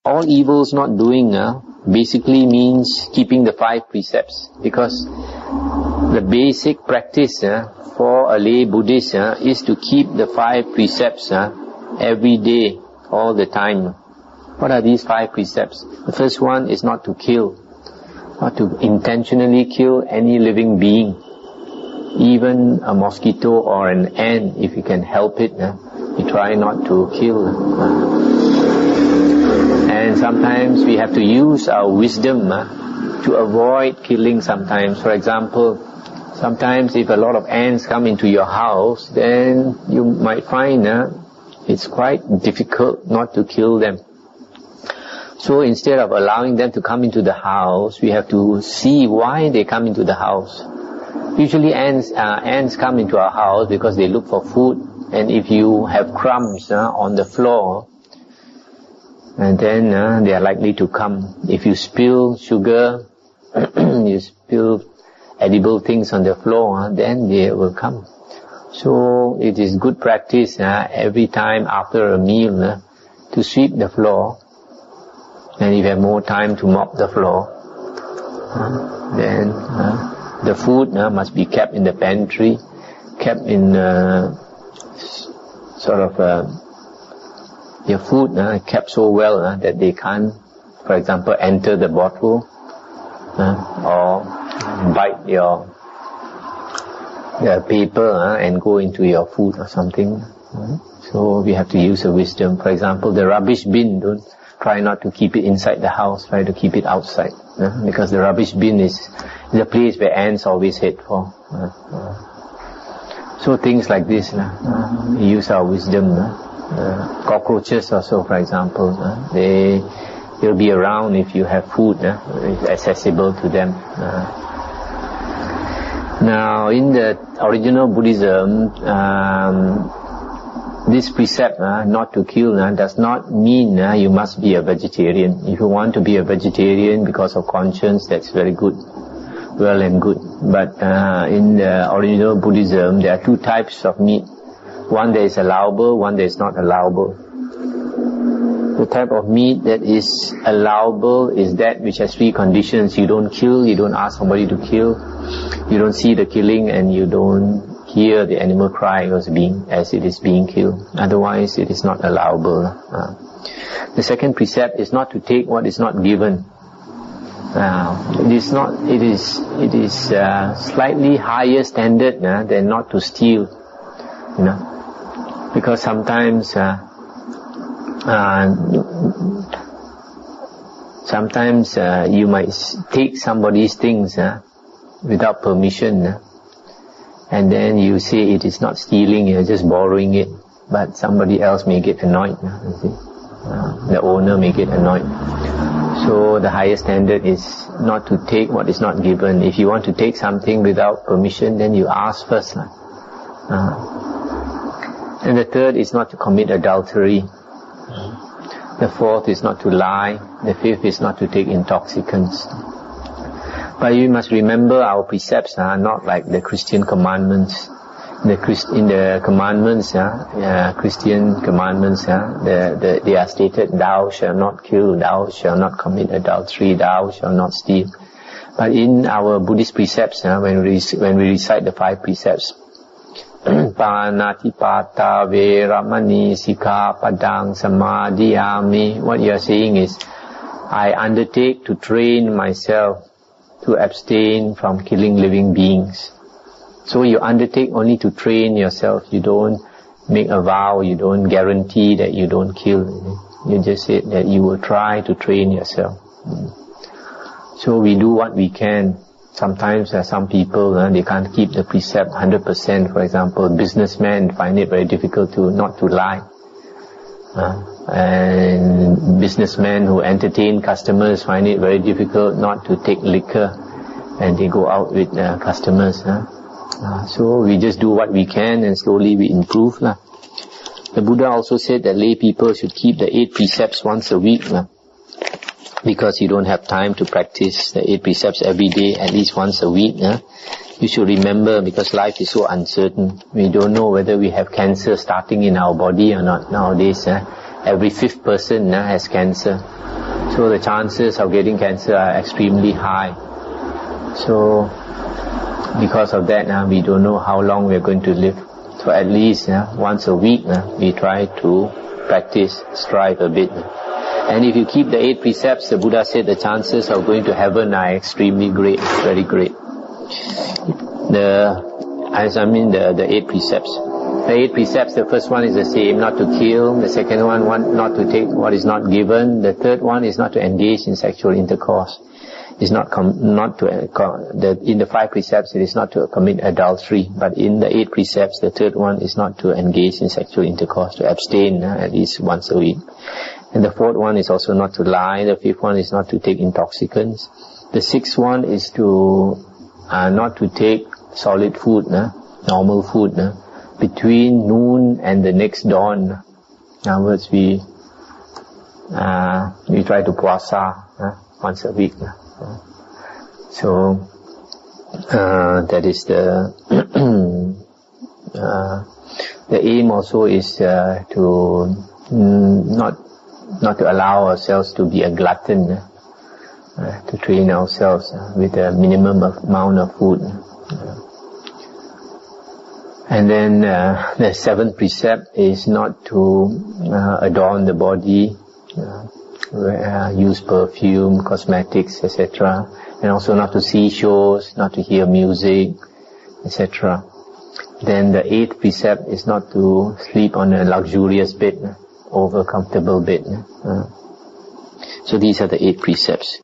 all evils not doing basically means keeping the 5 precepts, because the basic practice for a lay Buddhist is to keep the 5 precepts every day, all the time. What are these 5 precepts? The first one is not to kill, not to intentionally kill any living being, even a mosquito or an ant. If you can help it, you try not to kill. And sometimes we have to use our wisdom to avoid killing sometimes. For example, sometimes if a lot of ants come into your house, then you might find it's quite difficult not to kill them. So instead of allowing them to come into the house, we have to see why they come into the house. Usually ants come into our house because they look for food, and if you have crumbs on the floor, and then they are likely to come. If you spill sugar, you spill edible things on the floor, then they will come. So it is good practice every time after a meal to sweep the floor. And if you have more time to mop the floor, then the food must be kept in the pantry, kept in your food kept so well that they can't, for example, enter the bottle or bite your paper and go into your food or something. So we have to use the wisdom. For example, the rubbish bin, don't try not to keep it inside the house, try to keep it outside, because the rubbish bin is the place where ants always head for. So things like this, we use our wisdom. Cockroaches also, for example, they'll be around if you have food accessible to them. Now, in the original Buddhism, this precept, not to kill, does not mean you must be a vegetarian. If you want to be a vegetarian because of conscience, that's very good, well and good. But in the original Buddhism, there are 2 types of meat. One that is allowable, one that is not allowable. The type of meat that is allowable is that which has 3 conditions. You don't kill, you don't ask somebody to kill, you don't see the killing, and you don't hear the animal cry as it is being killed. Otherwise, it is not allowable. The second precept is not to take what is not given. It is slightly higher standard than not to steal. Because sometimes you might take somebody's things without permission, and then you say it is not stealing, you're just borrowing it, but somebody else may get annoyed. You see? The owner may get annoyed. So the higher standard is not to take what is not given. If you want to take something without permission, then you ask first. And the third is not to commit adultery. The fourth is not to lie. The fifth is not to take intoxicants. But you must remember, our precepts are not like the Christian commandments. In the commandments, Christian commandments, they are stated, thou shalt not kill, thou shalt not commit adultery, thou shalt not steal. But in our Buddhist precepts, when we recite the 5 precepts, Panatipata Veramani Sikapadang Samadhiyami, what you are saying is, I undertake to train myself to abstain from killing living beings. So you undertake only to train yourself. You don't make a vow, you don't guarantee that you don't kill. You just say that you will try to train yourself. So we do what we can. Sometimes some people, they can't keep the precept 100%. For example, businessmen find it very difficult not to lie. And businessmen who entertain customers find it very difficult not to take liquor, and they go out with customers. So we just do what we can, and slowly we improve. The Buddha also said that lay people should keep the 8 precepts once a week, because you don't have time to practice the 8 precepts every day, at least once a week. You should remember, because life is so uncertain. We don't know whether we have cancer starting in our body or not nowadays. every 5th person has cancer. So the chances of getting cancer are extremely high. So because of that, we don't know how long we are going to live. So at least once a week we try to practice, strive a bit. And if you keep the 8 precepts, the Buddha said the chances of going to heaven are extremely great, very great. The 8 precepts. The 8 precepts, the first one is the same, not to kill. The second one, not to take what is not given. The third one is not to engage in sexual intercourse. It's in the 5 precepts, it is not to commit adultery. But in the 8 precepts, the third one is not to engage in sexual intercourse, to abstain at least once a week. And the 4th one is also not to lie. The 5th one is not to take intoxicants. The 6th one is to not to take solid food, normal food, between noon and the next dawn. In other words, we try to puasa once a week. So that is the aim also is to not to allow ourselves to be a glutton, to train ourselves with a minimum amount of food. And then the 7th precept is not to adorn the body, use perfume, cosmetics, etc. And also not to see shows, not to hear music, etc. Then the 8th precept is not to sleep on a luxurious bed, over comfortable bed. So these are the 8 precepts.